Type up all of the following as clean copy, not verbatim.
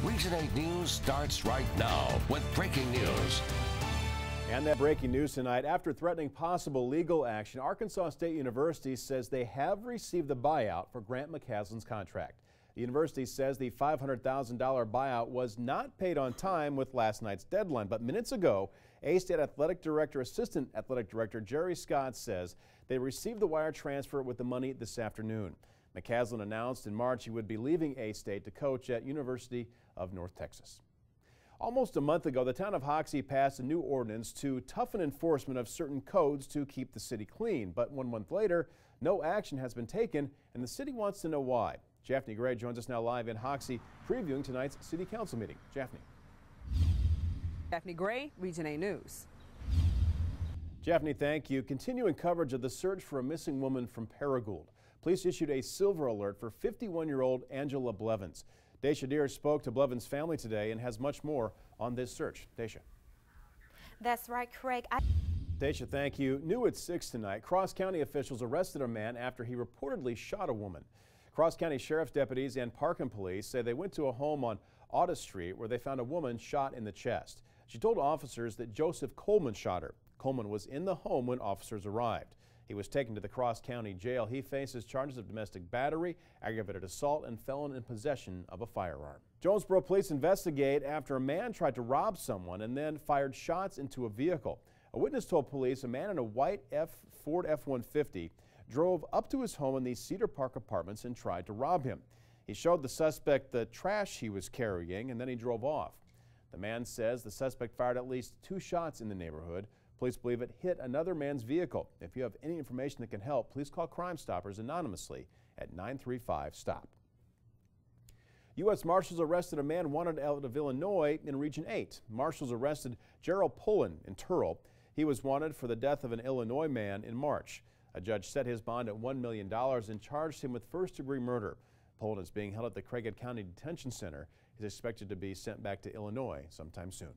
Region 8 News starts right now with breaking news. And that breaking news tonight, after threatening possible legal action, Arkansas State University says they have received the buyout for Grant McCaslin's contract. The university says the $500,000 buyout was not paid on time with last night's deadline, but minutes ago, A-State Assistant Athletic Director Jerry Scott says they received the wire transfer with the money this afternoon. McCaslin announced in March he would be leaving A-State to coach at University of North Texas. Almost a month ago, the town of Hoxie passed a new ordinance to toughen enforcement of certain codes to keep the city clean. But 1 month later, no action has been taken, and the city wants to know why. Japhanie Gray joins us now live in Hoxie, previewing tonight's city council meeting. Japhanie. Japhanie Gray, Region 8 News. Japhanie, thank you. Continuing coverage of the search for a missing woman from Paragould. Police issued a silver alert for 51-year-old Angela Blevins. Daisha Deer spoke to Blevins' family today and has much more on this search. Daisha. That's right, Craig. Daisha, thank you. New at 6 tonight, Cross County officials arrested a man after he reportedly shot a woman. Cross County Sheriff's deputies and Parkland police say they went to a home on Audis Street where they found a woman shot in the chest. She told officers that Joseph Coleman shot her. Coleman was in the home when officers arrived. He was taken to the Cross County Jail. He faces charges of domestic battery, aggravated assault, and felon in possession of a firearm. Jonesboro police investigate after a man tried to rob someone and then fired shots into a vehicle. A witness told police a man in a white Ford F-150 drove up to his home in the Cedar Park apartments and tried to rob him. He showed the suspect the trash he was carrying and then he drove off. The man says the suspect fired at least 2 shots in the neighborhood. Police believe it hit another man's vehicle. If you have any information that can help, please call Crime Stoppers anonymously at 935-STOP. U.S. Marshals arrested a man wanted out of Illinois in Region 8. Marshals arrested Gerald Pullen in Turl. He was wanted for the death of an Illinois man in March. A judge set his bond at $1 million and charged him with first-degree murder. Pullen is being held at the Craighead County Detention Center. He is expected to be sent back to Illinois sometime soon.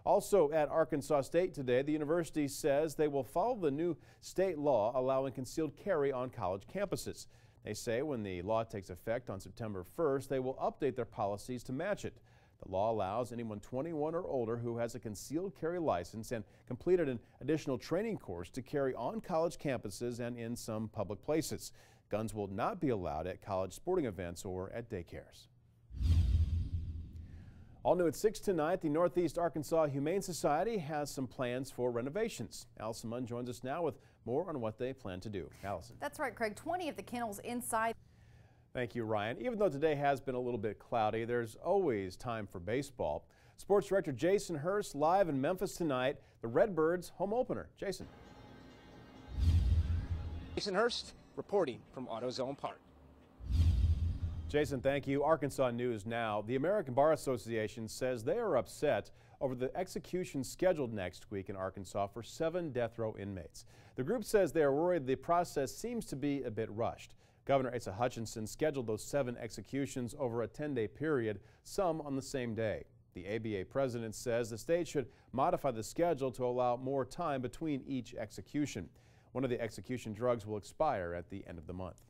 Also at Arkansas State today, the university says they will follow the new state law allowing concealed carry on college campuses. They say when the law takes effect on September 1st, they will update their policies to match it. The law allows anyone 21 or older who has a concealed carry license and completed an additional training course to carry on college campuses and in some public places. Guns will not be allowed at college sporting events or at daycares. All new at 6 tonight, the Northeast Arkansas Humane Society has some plans for renovations. Allison Munn joins us now with more on what they plan to do. Allison. That's right, Craig. 20 of the kennels inside. Thank you, Ryan. Even though today has been a little bit cloudy, there's always time for baseball. Sports Director Jason Hurst live in Memphis tonight, the Redbirds home opener. Jason. Jason Hurst reporting from AutoZone Park. Jason, thank you. Arkansas News now. The American Bar Association says they are upset over the execution scheduled next week in Arkansas for 7 death row inmates. The group says they are worried the process seems to be a bit rushed. Governor Asa Hutchinson scheduled those 7 executions over a 10-day period, some on the same day. The ABA president says the state should modify the schedule to allow more time between each execution. One of the execution drugs will expire at the end of the month.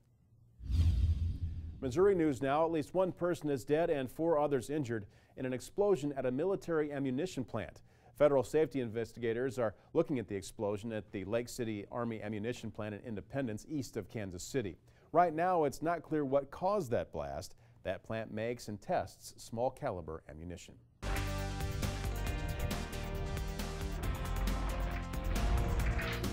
Missouri news now. At least 1 person is dead and 4 others injured in an explosion at a military ammunition plant. Federal safety investigators are looking at the explosion at the Lake City Army ammunition plant in Independence, east of Kansas City. Right now, it's not clear what caused that blast. That plant makes and tests small caliber ammunition.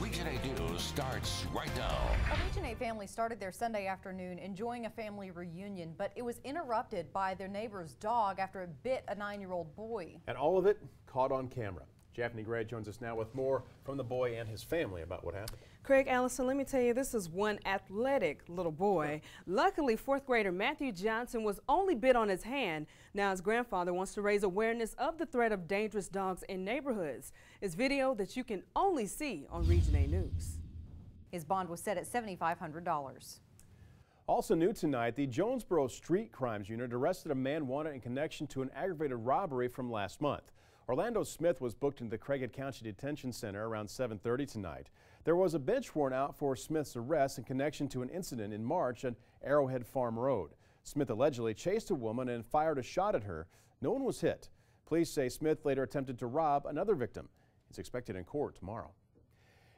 Region 8 News starts right now. A Region 8 family started their Sunday afternoon enjoying a family reunion, but it was interrupted by their neighbor's dog after it bit a 9-year-old boy. And all of it caught on camera. Japhanie Gray joins us now with more from the boy and his family about what happened. Craig, Allison, let me tell you, this is one athletic little boy. Luckily, 4th grader Matthew Johnson was only bit on his hand. Now his grandfather wants to raise awareness of the threat of dangerous dogs in neighborhoods. It's video that you can only see on Region 8 News. His bond was set at $7,500. Also new tonight, the Jonesboro Street Crimes Unit arrested a man wanted in connection to an aggravated robbery from last month. Orlando Smith was booked into the Craighead County Detention Center around 7:30 tonight. There was a bench warrant out for Smith's arrest in connection to an incident in March at Arrowhead Farm Road. Smith allegedly chased a woman and fired a shot at her. No one was hit. Police say Smith later attempted to rob another victim. He's expected in court tomorrow.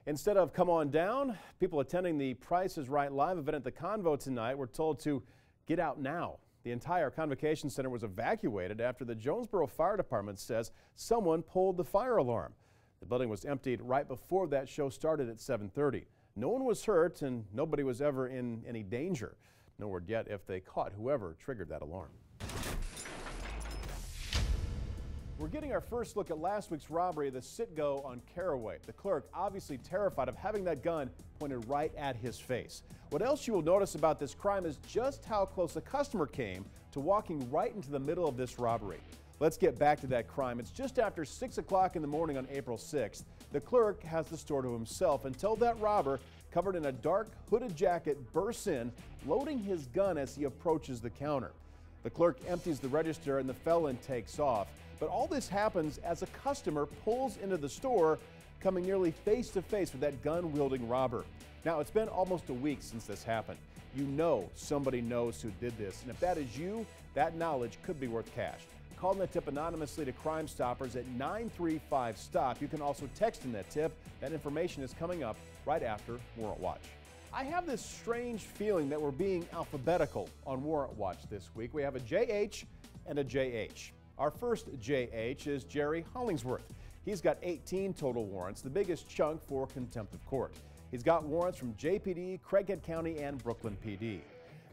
Instead of come on down, people attending the Price is Right live event at the Convo tonight were told to get out now. The entire Convocation Center was evacuated after the Jonesboro Fire Department says someone pulled the fire alarm. The building was emptied right before that show started at 7:30. No one was hurt and nobody was ever in any danger. No word yet if they caught whoever triggered that alarm. We're getting our first look at last week's robbery of the Citgo on Caraway. The clerk obviously terrified of having that gun pointed right at his face. What else you will notice about this crime is just how close a customer came to walking right into the middle of this robbery. Let's get back to that crime. It's just after 6 o'clock in the morning on April 6th. The clerk has the store to himself until that robber, covered in a dark hooded jacket, bursts in, loading his gun as he approaches the counter. The clerk empties the register and the felon takes off. But all this happens as a customer pulls into the store, coming nearly face to face with that gun-wielding robber. Now, it's been almost a week since this happened. You know somebody knows who did this, and if that is you, that knowledge could be worth cash. Call in the tip anonymously to Crime Stoppers at 935-STOP. You can also text in that tip. That information is coming up right after Warrant Watch. I have this strange feeling that we're being alphabetical on Warrant Watch this week. We have a JH and a JH. Our first JH is Jerry Hollingsworth. He's got 18 total warrants, the biggest chunk for contempt of court. He's got warrants from JPD, Craighead County, and Brooklyn PD.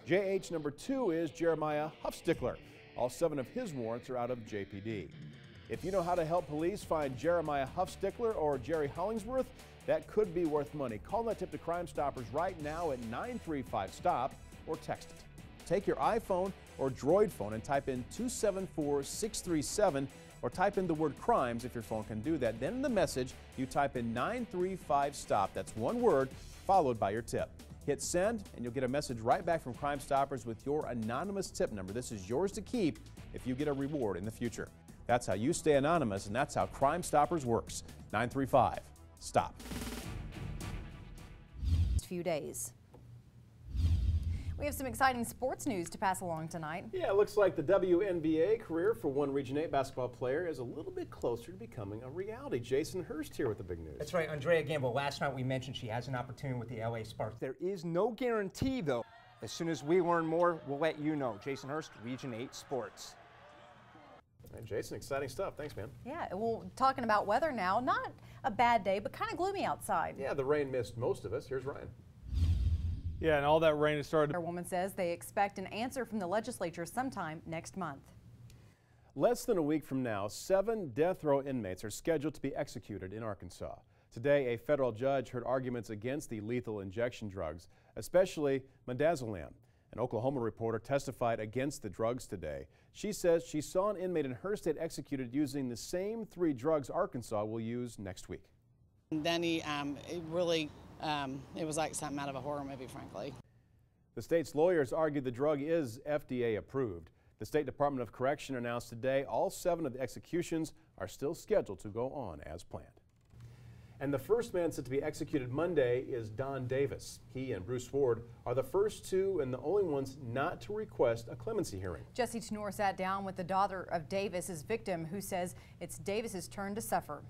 JH number 2 is Jeremiah Huffstickler. All 7 of his warrants are out of JPD. If you know how to help police find Jeremiah Huffstickler or Jerry Hollingsworth, that could be worth money. Call that tip to Crime Stoppers right now at 935-STOP or text it. Take your iPhone or Droid phone and type in 274-637 or type in the word crimes if your phone can do that. Then in the message, you type in 935-STOP. That's one word followed by your tip. Hit send and you'll get a message right back from Crime Stoppers with your anonymous tip number. This is yours to keep if you get a reward in the future. That's how you stay anonymous, and that's how Crime Stoppers works. 935-STOP. Few days. We have some exciting sports news to pass along tonight. Yeah, it looks like the WNBA career for one Region 8 basketball player is a little bit closer to becoming a reality. Jason Hurst here with the big news. That's right, Andrea Gamble. Last night we mentioned she has an opportunity with the LA Sparks. There is no guarantee, though. As soon as we learn more, we'll let you know. Jason Hurst, Region 8 Sports. All right, Jason, exciting stuff. Thanks, man. Yeah, well, talking about weather now, not a bad day, but kind of gloomy outside. Yeah, the rain missed most of us. Here's Ryan. Yeah, and all that rain has started. Our woman says they expect an answer from the legislature sometime next month. Less than a week from now, 7 death row inmates are scheduled to be executed in Arkansas. Today, a federal judge heard arguments against the lethal injection drugs, especially midazolam. An Oklahoma reporter testified against the drugs today. She says she saw an inmate in her state executed using the same 3 drugs Arkansas will use next week. Danny, it was like something out of a horror movie, frankly. The state's lawyers argued the drug is FDA approved. The State Department of Correction announced today all 7 of the executions are still scheduled to go on as planned. And the first man set to be executed Monday is Don Davis. He and Bruce Ward are the first 2 and the only ones not to request a clemency hearing. Jesse Tenor sat down with the daughter of Davis's victim, who says it's Davis's turn to suffer.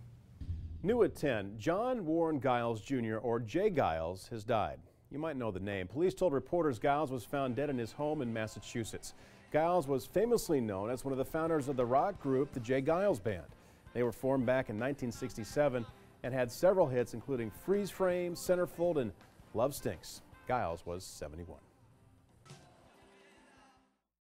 New at 10, John Warren Giles Jr., or Jay Giles, has died. You might know the name. Police told reporters Giles was found dead in his home in Massachusetts. Giles was famously known as one of the founders of the rock group, the Jay Giles Band. They were formed back in 1967 and had several hits, including Freeze Frame, Centerfold, and Love Stinks. Giles was 71.